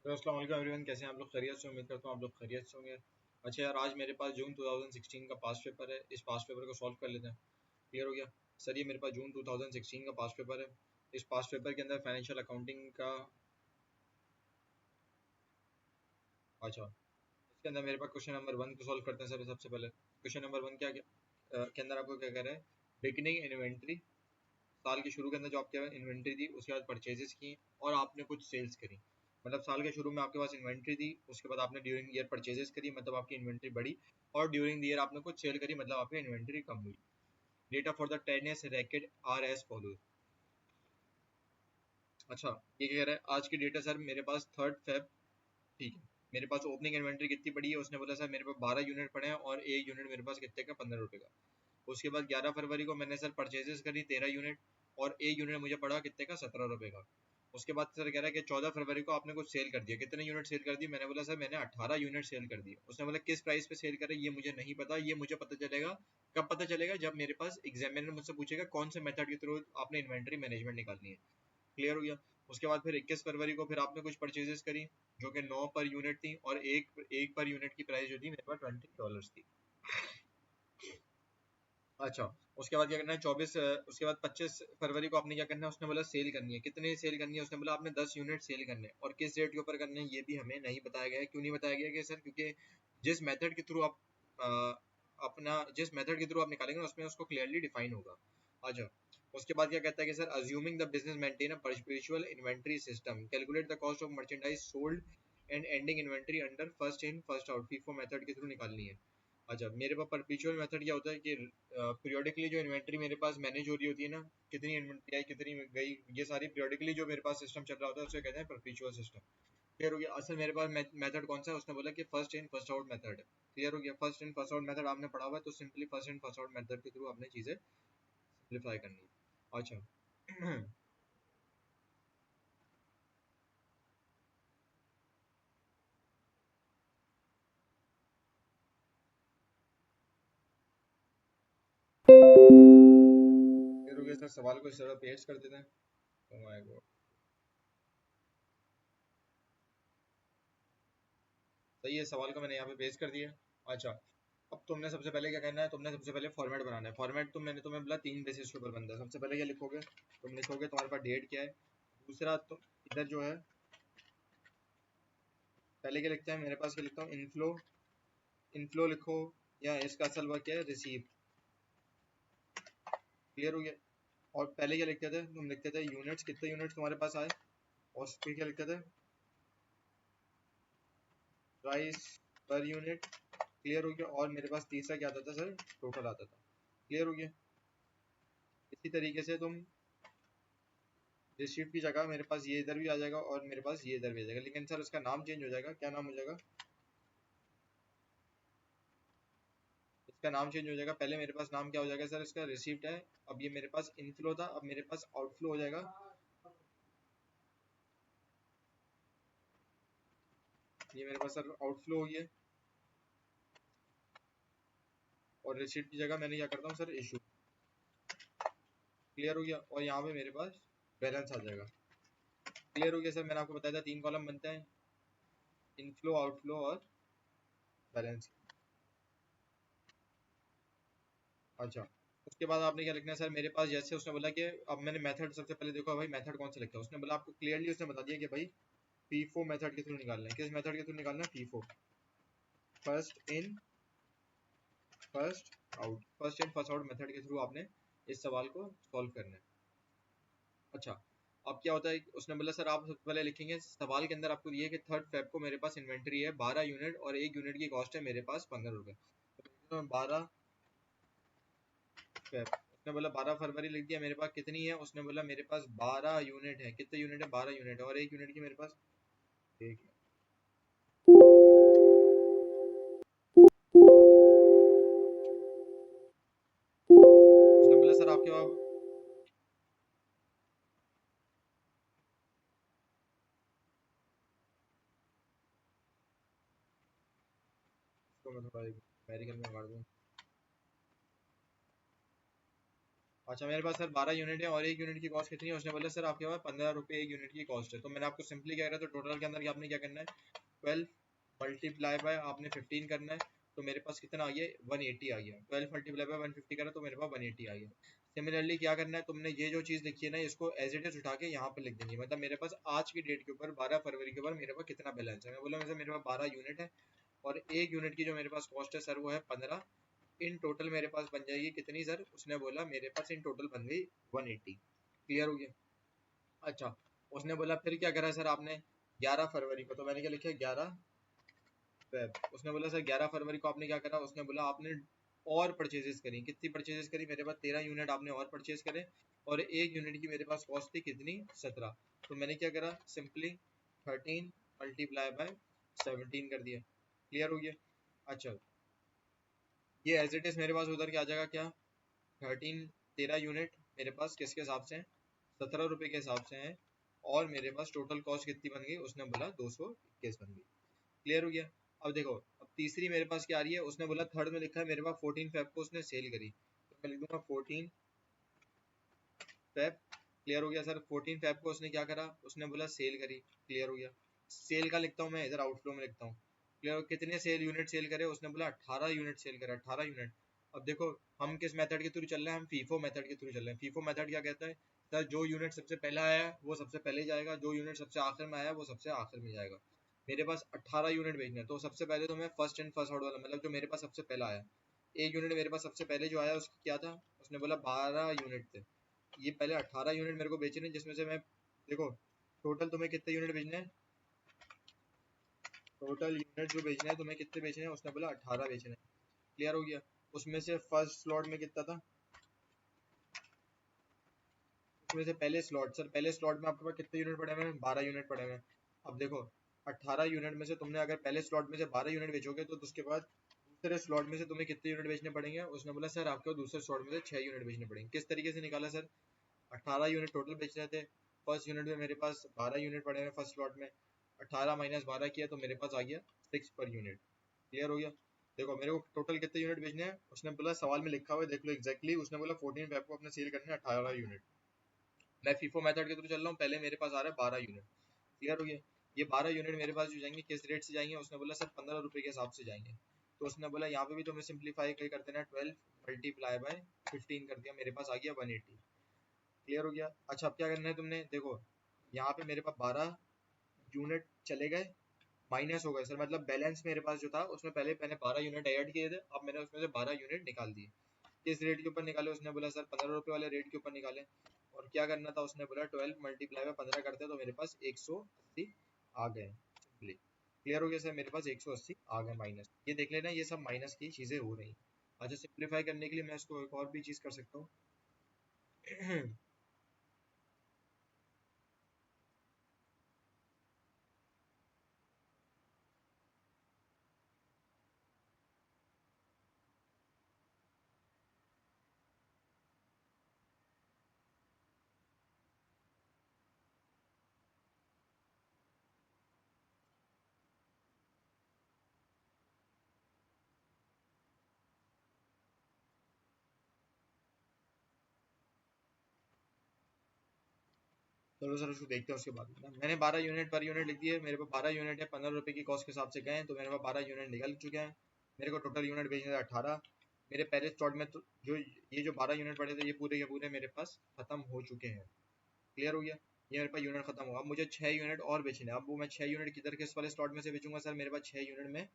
तो अस्सलाम वालेकुम एवरीवन, कैसे हैं आप लोग? खैरियत से? उम्मीद करता हूँ आप लोग खैरियत से होंगे। अच्छा यार, आज मेरे पास जून 2016 का पास्ट पेपर है। इस पास्ट पेपर को सॉल्व कर लेते हैं। क्लियर हो गया सर? ये मेरे पास जून 2016 का पास्ट पेपर है। इस पास्ट पेपर के अंदर फाइनेंशियल अकाउंटिंग का, अच्छा, इसके अंदर मेरे पास क्वेश्चन नंबर 1 को सॉल्व करते हैं सर। सबसे पहले क्वेश्चन नंबर 1 के अंदर आपको क्या कह रहा है? बिगिनिंग इन्वेंट्री, साल के शुरू के अंदर जो आपके पास इन्वेंट्री थी, उसके बाद परचेजेस की और आपने कुछ सेल्स करी। मतलब साल के शुरू में आपके पास इन्वेंट्री थी, उसके बाद आपने ड्यूरिंग ईयर परचेजेस करी, मतलब आपकी इन्वेंट्री बढ़ी। और ड्यूरिंग द ईयर आपने कुछ सेल करी, मतलब आपकी इन्वेंट्री कम हुई। Data for the 10 years racket are as follows. अच्छा, ये क्या कह रहा है? आज की डेटा सर मेरे पास 3 फेब, ठीक है। मेरे पास ओपनिंग इन्वेंट्री कितनी पड़ी है? उसने बोला सर मेरे पास 12 यूनिट पड़े हैं और एक यूनिट मेरे पास कितने का? 15 रुपए का। उसके बाद 11 फरवरी को मैंने सर परचेजेस करी 13 यूनिट, और एक यूनिट मुझे पड़ा कितने का? 17 रुपए का। उसके बाद सर कह रहा है कि 14 फरवरी को आपने कुछ सेल कर दिया। कितने यूनिट सेल कर दिए? मैंने बोला सर मैंने 18 यूनिट सेल कर दिए। उसने बोला किस प्राइस पे सेल करे? ये मुझे नहीं पता, ये मुझे पता चलेगा। कब पता चलेगा? जब मेरे पास एग्जामिनर मुझसे पूछेगा कौन से मेथड के थ्रू आपने इन्वेंट्री मैनेजमेंट निकालनी है। क्लियर हो गया? उसके बाद फिर 21 फरवरी को फिर आपने कुछ परचेजेस करी, जो कि 9 पर यूनिट थी, और एक पर यूनिट की प्राइस जो थी मेरे पास $20 थी। अच्छा, उसके बाद क्या करना है? 24, उसके बाद 25 फरवरी को आपने क्या करना है? उसने बोला सेल करनी है। कितने सेल करनी है? उसने बोला आपने 10 यूनिट सेल करने हैं। और किस डेट के ऊपर करने हैं ये भी हमें नहीं बताया गया है। क्यों नहीं बताया गया? कि सर क्योंकि जिस मेथड के थ्रू आप जिस मेथड के थ्रू आप निकालेंगे उसमें उसको क्लियरली डिफाइन होगा। अच्छा, उसके बाद क्या कहता है कि sir assuming the business maintain a perpetual inventory system, calculate the cost of merchandise sold and ending inventory under first in first out FIFO method के थ्रू निकालनी है। अच्छा, मेरे पास परपेचुअल मेथड क्या होता है कि पीरियोडिकली जो इन्वेंट्री मेरे पास मैनेज हो रही होती है ना, कितनी इन्वेंट्री आई कितनी गई, ये सारी पीरियोडिकली जो मेरे पास सिस्टम चल रहा होता है उसे कहते हैं परपेचुअल सिस्टम। क्लियर हो गया? असल मेरे पास मेथड कौन सा है? उसने बोला कि first in first out method है। क्लियर हो गया? First in first out method आपने पढ़ा हुआ है, तो simply first in first out method के थ्रू आपने चीजें सिंप्लीफाई करनी है। अच्छा क्लियर हो गया सर? सवाल को इस तरह पेश कर देते हैं। Oh my God. सही है, सवाल को मैंने यहाँ पे पेश कर दिया। अच्छा, अब तुमने सबसे पहले क्या करना है? तुमने सबसे पहले फॉर्मेट बनाना है। फॉर्मेट मैंने तुम्हें बोला 3 बेसिस के ऊपर बनता है। सबसे पहले क्या लिखोगे? तुम लिखोगे तुम्हारे पास डेट क्या है। दूसरा तुम इधर जो है, पहले क्या लिखते हैं? मेरे पास क्या लिखता हूँ? इनफ्लो। इनफ्लो लिखो, या इसका असल वर्क क्या है? रिसीव। क्लियर हो गया? और पहले क्या लिखते थे? तुम लिखते थे यूनिट्स, कितने यूनिट्स तुम्हारे पास आए। और फिर क्या लिखते थे? Price per unit. क्लियर हो गया? और मेरे पास तीसरा क्या आता था सर? टोटल आता था। क्लियर हो गया? इसी तरीके से तुम रिसीट की जगह मेरे पास ये इधर भी आ जाएगा और मेरे पास ये इधर भी आ जाएगा, लेकिन सर उसका नाम चेंज हो जाएगा। क्या नाम हो जाएगा? इसका नाम चेंज हो जाएगा। पहले मेरे पास नाम क्या हो जाएगा सर? इसका रिसीप्ट है। अब ये मेरे पास इनफ्लो था, अब मेरे पास आउटफ्लो हो जाएगा। ये मेरे पास सर आउटफ्लो हो गया। और रिसीप्ट की जगह मैंने क्या करता हूँ सर? इशू। क्लियर हो गया? और यहाँ पे मेरे पास बैलेंस आ जाएगा। क्लियर हो गया सर? मैंने आपको बताया था 3 कॉलम बनते हैं, इनफ्लो, आउटफ्लो और बैलेंस। अच्छा, उसके बाद आपने क्या लिखना है सर? मेरे पास जैसे उसने बोला कि अब मैंने मेथड, सबसे पहले देखो भाई मेथड कौन सा लिखा है। उसने बोला आपको क्लियरली उसने बता दिया कि भाई फीफो मेथड के थ्रू निकालना है। किस मेथड के थ्रू निकालना है? FIFO, first in first out. First in first out method के थ्रू आपने इस सवाल को सॉल्व करना है। अच्छा, अब क्या होता है? उसने बोला सर आप सबसे पहले लिखेंगे सवाल के अंदर, आपको ये कि 3 फेब को मेरे पास इन्वेंट्री है 12 यूनिट और एक यूनिट की कॉस्ट है मेरे पास 15 रुपए। तो 12 फेब, उसने बोला 12 फरवरी लिख दिया। मेरे पास कितनी है? उसने बोला मेरे पास 12 यूनिट है। कितने यूनिट है? 12 यूनिट है, और एक यूनिट की मेरे पास एक है। उसने बोला सर आपके पास, इसको मैं थोड़ा अमेरिकन में काट दूँ। अच्छा मेरे पास सर 12 यूनिट है और एक यूनिट की कॉस्ट कितनी है, उसने बोला सर आपके पास 15 रुपये एक यूनिट की कॉस्ट है। तो मैंने आपको सिंपली क्या करा, तो टोटल के अंदर आपने क्या करना है 12 मल्टीप्लाई बाय आपने 15 करना है। तो मेरे पास कितना आ गया 180 आ गया। 12 मल्टीप्लाई बाय 150 करा तो मेरे पास 180 आ गया। सिमिलरली क्या करना है तुमने, ये जो चीज़ लिखी है ना इसको एज इट इज उठा के यहाँ पे लिख देनी है। मतलब मेरे पास आज की डेट के ऊपर 12 फरवरी के ऊपर मेरे पास कितना बैलेंस है। मैं बोला मेरे पास 12 यूनिट है और एक यूनिट की जो मेरे पास कॉस्ट है सर वो है 15। इन टोटल मेरे पास बन जाएगी कितनी सर, उसने बोला मेरे पास इन टोटल बन गई 180। क्लियर हो गया। अच्छा उसने बोला फिर क्या करा सर आपने 11 फरवरी को, तो मैंने क्या लिखा 11 फेब। उसने बोला सर 11 फरवरी को आपने क्या करा, उसने बोला आपने और परचेजेस करी। कितनी परचेजेस करी, मेरे पास 13 यूनिट आपने और परचेज करे और एक यूनिट की मेरे पास कॉस्ट थी कितनी 17। तो मैंने क्या करा सिंपली 13 मल्टीप्लाई बाय 17 कर दिया। क्लियर हो गया। अच्छा ये एज इट इज मेरे पास उधर क्या आ जाएगा, क्या 13 यूनिट मेरे पास किसके हिसाब से हैं 17 रुपये के हिसाब से हैं और मेरे पास टोटल कॉस्ट कितनी बन गई, उसने बोला 221 बन गई। क्लियर हो गया। अब देखो अब तीसरी मेरे पास क्या आ रही है, उसने बोला थर्ड में लिखा है मेरे पास 14 फेब को उसने सेल करी, तो मैं लिख दूंगा 14 फेब। क्लियर हो गया सर। 14 फेब को उसने क्या करा, उसने बोला सेल करी। क्लियर हो गया। सेल का लिखता हूँ मैं इधर आउटफ्लो में लिखता हूँ। क्लियर हो, कितने सेल यूनिट सेल करे, उसने बोला 18 यूनिट सेल करे, 18 यूनिट। अब देखो हम किस मेथड के थ्रू चल रहे हैं, हम फीफो मेथड के थ्रू चल रहे हैं। फीफो मेथड क्या कहता है सर, जो यूनिट सबसे पहला आया है वो सबसे पहले जाएगा, जो यूनिट सबसे आखिर में आया है वो सबसे आखिर में जाएगा। मेरे पास 18 यूनिट भेजने हैं, तो सबसे पहले तो मैं फर्स्ट इन फर्स्ट आउट वाला, मतलब जो मेरे पास सबसे पहला आया एक यूनिट मेरे पास सबसे पहले जो आया उसका क्या था, उसने बोला 12 यूनिट थे। ये पहले 18 यूनिट मेरे को बेचने हैं, जिसमें से मैं देखो टोटल तुम्हें कितने यूनिट बेचने हैं, टोटल यूनिट जो बेचने हैं तुम्हें कितने बेचने हैं, उसने बोला 18 बेचने हैं। क्लियर हो गया। उसमें से फर्स्ट स्लॉट में कितना था, उसमें से पहले स्लॉट, सर पहले स्लॉट में आपके पास कितने यूनिट पड़े हुए हैं, 12 यूनिट पड़े हुए हैं। अब देखो 18 यूनिट में से तुमने अगर पहले स्लॉट में से 12 यूनिट बेचोगे तो उसके बाद दूसरे स्लॉट में से तुम्हें कितने यूनिट बेचने पड़ेंगे, उसने बोला सर आपको दूसरे स्लॉट में से 6 यूनिट बेचने पड़ेंगे। किस तरीके से निकाला सर, 18 यूनिट टोटल बेच रहे थे, फर्स्ट यूनिट में मेरे पास 12 यूनिट पड़े हुए फर्स्ट स्लॉट में, 18 माइनस 12 किया तो मेरे पास आ गया 6 पर यूनिट। क्लियर हो गया। देखो मेरे को टोटल कितने यूनिट बेचने हैं, उसने बोला सवाल में लिखा हुआ है देख लो एग्जैक्टली, उसने बोला 14 को अपने सेल करने 18 यूनिट। मैं फीफो मेथड के थ्रू चल रहा हूँ, पहले मेरे पास आ रहा है 12 यूनिट। क्लियर हो गया। ये 12 यूनिट मेरे पास जो जाएंगे किस रेट से जाएंगे, उसने बोला सर 15 रुपये के हिसाब से जाएंगे। तो उसने बोला यहाँ पे भी तुम्हें सिंप्लीफाई कर देना, 12 मल्टीप्लाई बाय 15 कर दिया, मेरे पास आ गया 180। क्लियर हो गया। अच्छा अब क्या करना है तुमने, देखो यहाँ पे मेरे पास 12 यूनिट चले गए, माइनस हो गए सर, मतलब बैलेंस मेरे पास जो था उसमें पहले मैंने 12 यूनिट ऐड किए थे, अब मैंने उसमें से 12 यूनिट निकाल दिए। किस रेट के ऊपर निकाले, उसने बोला सर 15 रुपये वाले रेट के ऊपर निकाले। और क्या करना था, उसने बोला 12 मल्टीप्लाई में 15 करते तो मेरे पास 180 आ गए सिंपली। क्लियर हो गया सर, मेरे पास 180 आ गए माइनस। ये देख लेना ये सब माइनस की चीज़ें हो रही हैं। अच्छा सिंप्लीफाई करने के लिए मैं इसको एक और भी चीज़ कर सकता हूँ चलो सर उसको देखते हैं उसके बाद ना। मैंने 12 यूनिट पर यूनिट लिख दिए, मेरे पास 12 यूनिट है, 15 रुपये की कॉस्ट के हिसाब से गए तो मेरे पास 12 यूनिट निकल चुके हैं। मेरे को टोटल यूनिट बेचने थे 18। मेरे पहले स्लॉट में तो जो ये जो 12 यूनिट पड़े थे ये पूरे के पूरे मेरे पास खत्म हो चुके हैं। क्लियर हो गया। ये मेरे पास यूनिट खत्म हुआ, अब मुझे 6 यूनिट और बेचने हैं। अब वो मैं 6 यूनिट किधर के इस वाले स्लॉट में से बेचूंगा सर, मेरे पास 6 यूनिट में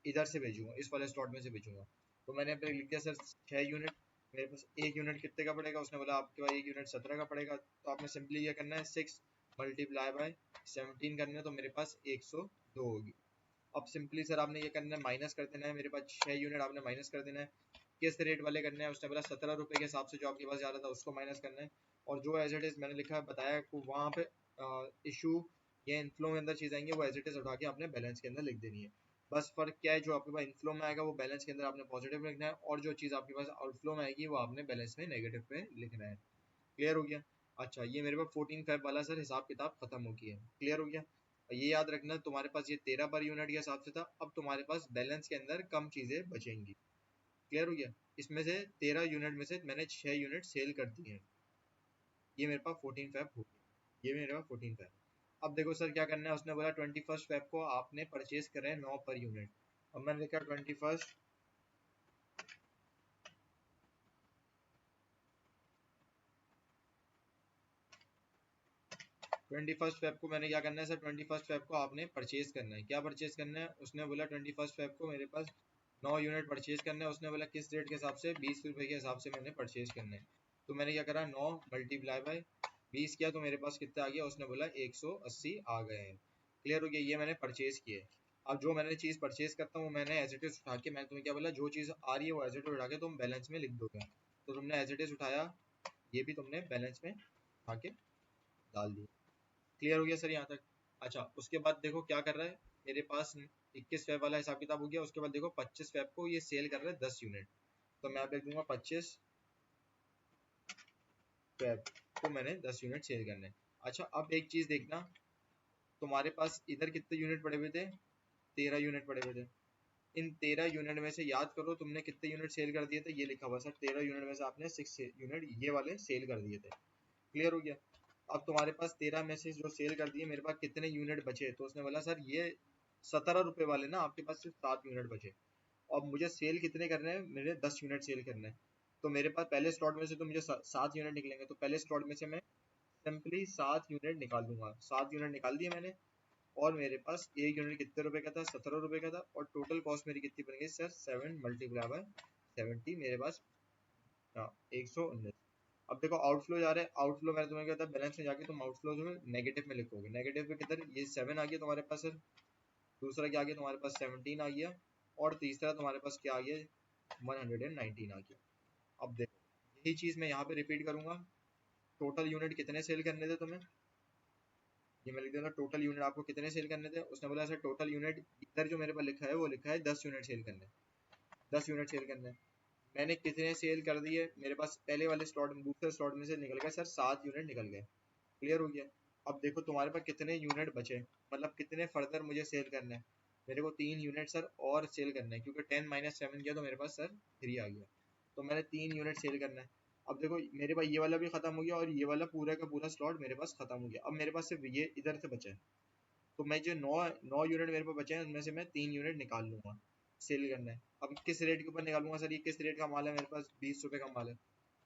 इधर से भेजूंगा, इस वाले स्लॉट में से बेचूंगा। तो मैंने अपने लिख दिया सर 6 यूनिट। मेरे पास एक यूनिट कितने का पड़ेगा, उसने बोला आपके पास एक यूनिट 17 का पड़ेगा। तो आपने सिंपली ये करना है 6 मल्टीप्लाई बाय 17 करना है, तो मेरे पास 102 होगी। अब सिंपली सर आपने ये करना है माइनस कर देना है, मेरे पास 6 यूनिट आपने माइनस कर देना है। किस रेट वाले करने हैं, उसने बोला 17 रुपये के हिसाब से जो आपके पास जा रहा था उसको माइनस करना है। और जो एज इट इज मैंने लिखा है बताया आपको वहाँ पे इशू या इनफ्लो में अंदर चीज़ आएंगे वो एज इट इज उठा के आपने बैलेंस के अंदर लिख देनी है। बस फर्क क्या है, जो आपके पास इनफ्लो में आएगा वो बैलेंस के अंदर आपने पॉजिटिव लिखना है और जो चीज़ आपके पास आउटफ्लो में आएगी वो आपने बैलेंस में नेगेटिव पे लिखना है। क्लियर हो गया। अच्छा ये मेरे पास 14 फेब वाला सर हिसाब किताब खत्म हो गया है। क्लियर हो गया। ये याद रखना तुम्हारे पास ये 13 पर यूनिट के हिसाब से था, अब तुम्हारे पास बैलेंस के अंदर कम चीज़ें बचेंगी। क्लियर हो गया। इसमें से 13 यूनिट में से मैंने 6 यूनिट सेल कर दिए हैं, ये मेरे पास 14 फेब हो गया, ये मेरे पास 14 फेब। अब देखो सर क्या करना है, उसने बोला 21 फेब को आपने परचेज करे 9 पर यूनिट। अब मैंने लिखा 21 फेब को मैंने क्या करना है सर, 21 फेब को आपने परचेज करना है। क्या परचेज करना है, उसने बोला 21 फेब को मेरे पास 9 यूनिट परचेज करना है। उसने बोला किस रेट के हिसाब से, 20 रुपए के हिसाब से मैंने परचेज करना है। तो मैंने क्या करा, 9 मल्टीप्लाई बाय 20 किया तो मेरे पास कितना आ गया, उसने बोला 180 आ गए हैं। क्लियर हो गया, ये मैंने परचेज किए। अब जो मैंने चीज परचेज करता हूँ मैंने एज इट इज उठा के, मैंने तुम्हें क्या बोला, जो चीज आ रही है वो एज इट इज उठा के तुम बैलेंस में लिख दोगे। तो तुमने एज इट इज उठाया, ये भी तुमने बैलेंस में उठा के डाल दिया। क्लियर हो गया सर यहाँ तक। अच्छा उसके बाद देखो क्या कर रहा है, मेरे पास 21 फेब वाला हिसाब किताब हो गया। उसके बाद देखो 25 फेब को ये सेल कर रहा है 10 यूनिट, तो मैं आप लिख दूंगा 25 फेब को मैंने 10 यूनिट सेल करने। अच्छा अब एक चीज देखना, तुम्हारे पास इधर कितने यूनिट पड़े हुए थे, 13 यूनिट पड़े हुए थे। इन 13 यूनिट में से याद करो तुमने कितने यूनिट सेल कर दिए थे, ये लिखा हुआ सर 13 यूनिट में से आपने 6 यूनिट ये वाले सेल कर दिए थे। क्लियर हो गया। अब तुम्हारे पास 13 में से जो सेल कर दिए, मेरे पास कितने यूनिट बचे, तो उसने बोला सर ये 17 रुपए वाले ना आपके पास सिर्फ 7 यूनिट बचे। अब मुझे सेल कितने करने हैं, मेरे 10 यूनिट सेल करने हैं। तो मेरे पास पहले स्लॉट में से तो मुझे 7 यूनिट निकलेंगे, तो पहले स्लॉट में से मैं सिंपली 7 यूनिट निकाल दूंगा। 7 यूनिट निकाल दिए मैंने, और मेरे पास एक यूनिट कितने रुपए का था, 17 रुपए का था। और टोटल कॉस्ट मेरी कितनी बन गई सर, 7 मल्टीप्लाई बाय 70 मेरे पास 119। अब देखो आउटफ्लो जा रहा है, आउटफ्लो मैंने तुम्हें कहता है बैलेंस में जाके तुम आउटफ्लो जो है नेगेटिव में लिखोगे। नेगेटिव में किधर, ये 7 आ गया तुम्हारे पास सर, दूसरा क्या आ गया तुम्हारे पास 17 आ गया, और तीसरा तुम्हारे पास क्या आ गया 119 आ गया। अब देखो यही चीज मैं यहाँ पे रिपीट करूंगा। टोटल यूनिट कितने सेल करने थे तुम्हें, ये मैं लिख देता हूँ, टोटल यूनिट आपको कितने सेल करने थे। उसने बोला सर टोटल यूनिट इधर जो मेरे पास लिखा है वो लिखा है 10 यूनिट सेल करने, 10 यूनिट सेल करने। मैंने कितने सेल कर दिए, मेरे पास पहले वाले स्लॉट में, दूसरे स्लॉट में से निकल गए सर 7 यूनिट निकल गए। क्लियर हो गया। अब देखो तुम्हारे पास कितने यूनिट बचे, मतलब कितने फर्दर मुझे सेल करना है। मेरे को 3 यूनिट सर और सेल करना है, क्योंकि 10 माइनस 7 किया तो मेरे पास सर 3 आ गया। तो मैंने 3 यूनिट सेल करना है। अब देखो मेरे पास ये वाला भी खत्म हो गया और ये वाला पूरा का पूरा स्लॉट मेरे पास खत्म हो गया। अब मेरे पास सिर्फ ये इधर से बचा है, तो मैं जो 9 यूनिट मेरे पास बचे हैं उनमें से मैं 3 यूनिट निकाल लूंगा, सेल करना है। अब किस रेट के ऊपर निकालूंगा सर, ये किस रेट का माल है, मेरे पास 20 रुपए का माल है।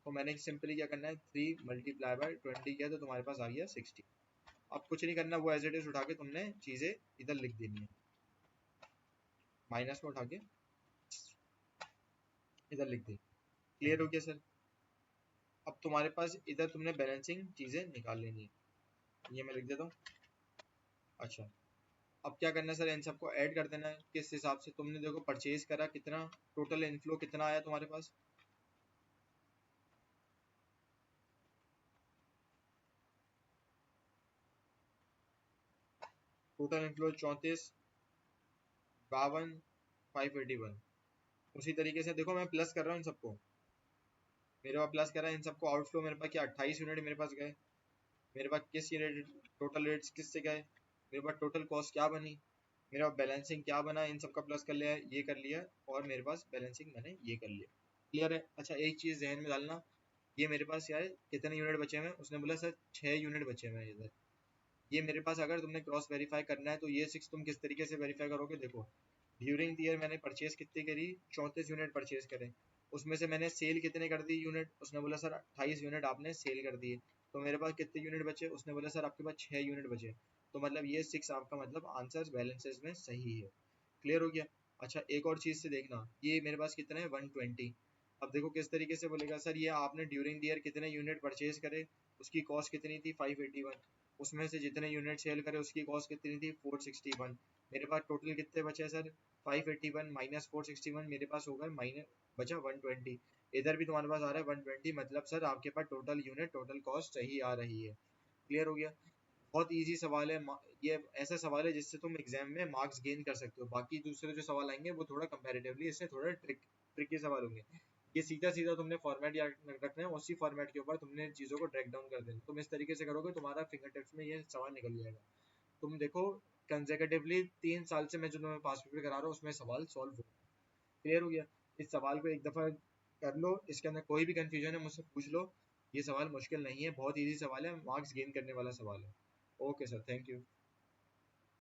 तो मैंने सिंपली क्या करना है, 3 मल्टीप्लाई बाय 20 किया तो तुम्हारे पास आ गया 60। अब कुछ नहीं करना, वो एज इट इज उठा के तुमने चीजें इधर लिख देनी है, माइनस में उठा के इधर लिख दी। क्लियर हो गया सर। अब तुम्हारे पास इधर तुमने बैलेंसिंग चीजें निकाल लेनी है, ये मैं लिख देता हूँ। अच्छा अब क्या करना है सर, इन सबको ऐड कर देना है। किस हिसाब से तुमने देखो परचेज करा, कितना टोटल इनफ्लो कितना आया तुम्हारे पास, टोटल इनफ्लो 34,52,581। उसी तरीके से देखो मैं प्लस कर रहा हूँ इन सबको, मेरे पास प्लस कर रहा है इन सबको। आउटफ्लो मेरे पास क्या 28 यूनिट मेरे पास गए। मेरे पास किस यूनिट टोटल रेट्स किससे गए, मेरे पास टोटल कॉस्ट क्या बनी, मेरा बैलेंसिंग क्या बना, इन सब का प्लस कर लिया, ये कर लिया, और मेरे पास बैलेंसिंग मैंने ये कर लिया। क्लियर है। अच्छा एक चीज ध्यान में डालना, ये मेरे पास क्या है, कितने यूनिट बचे हुए हैं, उसने बोला सर 6 यूनिट बचे हुए हैं इधर। ये मेरे पास अगर तुमने क्रॉस वेरीफाई करना है तो ये 6 तुम किस तरीके से वेरीफाई करोगे, देखो ड्यूरिंग द ईयर मैंने परचेज कितनी करी, 34 यूनिट परचेज करे। उसमें से मैंने सेल कितने कर दी यूनिट, उसने बोला सर 28 यूनिट आपने सेल कर दिए। तो मेरे पास कितने यूनिट बचे, उसने बोला सर आपके पास 6 यूनिट बचे। तो मतलब ये 6 आपका मतलब आंसर बैलेंसेस में सही है। क्लियर हो गया। अच्छा एक और चीज से देखना, ये मेरे पास कितना है 120। अब देखो किस तरीके से बोलेगा, सर ये आपने ड्यूरिंग द ईयर कितने यूनिट परचेज करे, उसकी कॉस्ट कितनी थी 581, उसमें से जितने यूनिट सेल करे उसकी कॉस्ट कितनी थी 461। मेरे पास टोटल कितने बचे सर 581 माइनस 461, मेरे पास होगा माइनस बचा 120। इधर भी तुम्हारे पास आ रहा है 120, मतलब सर आपके पास टोटल यूनिट टोटल कॉस्ट सही आ रही है। क्लियर हो गया। बहुत इजी सवाल है, ये ऐसा सवाल है जिससे तुम एग्जाम में मार्क्स गेन कर सकते हो। बाकी दूसरे जो सवाल आएंगे वो थोड़ा कंपैरेटिवली इससे थोड़ा ट्रिकी सवाल होंगे। ये सीधा सीधा तुमने फॉर्मेट याद रखना है, उसी फॉर्मेट के ऊपर तुमने चीजों को ड्रैग डाउन कर देना। तुम इस तरीके से करोगे तुम्हारा फिंगर टिप्स में ये सवाल निकल जाएगा। तुम देखो कंसेक्यूटिवली 3 साल से मैं जो तुम्हें पास पेपर करा रहा हूँ उसमें सवाल सॉल्व हो। क्लियर हो गया। इस सवाल को एक दफ़ा कर लो, इसके अंदर कोई भी कंफ्यूजन है मुझसे पूछ लो। ये सवाल मुश्किल नहीं है, बहुत इजी सवाल है, मार्क्स गेन करने वाला सवाल है। Okay sir, thank you.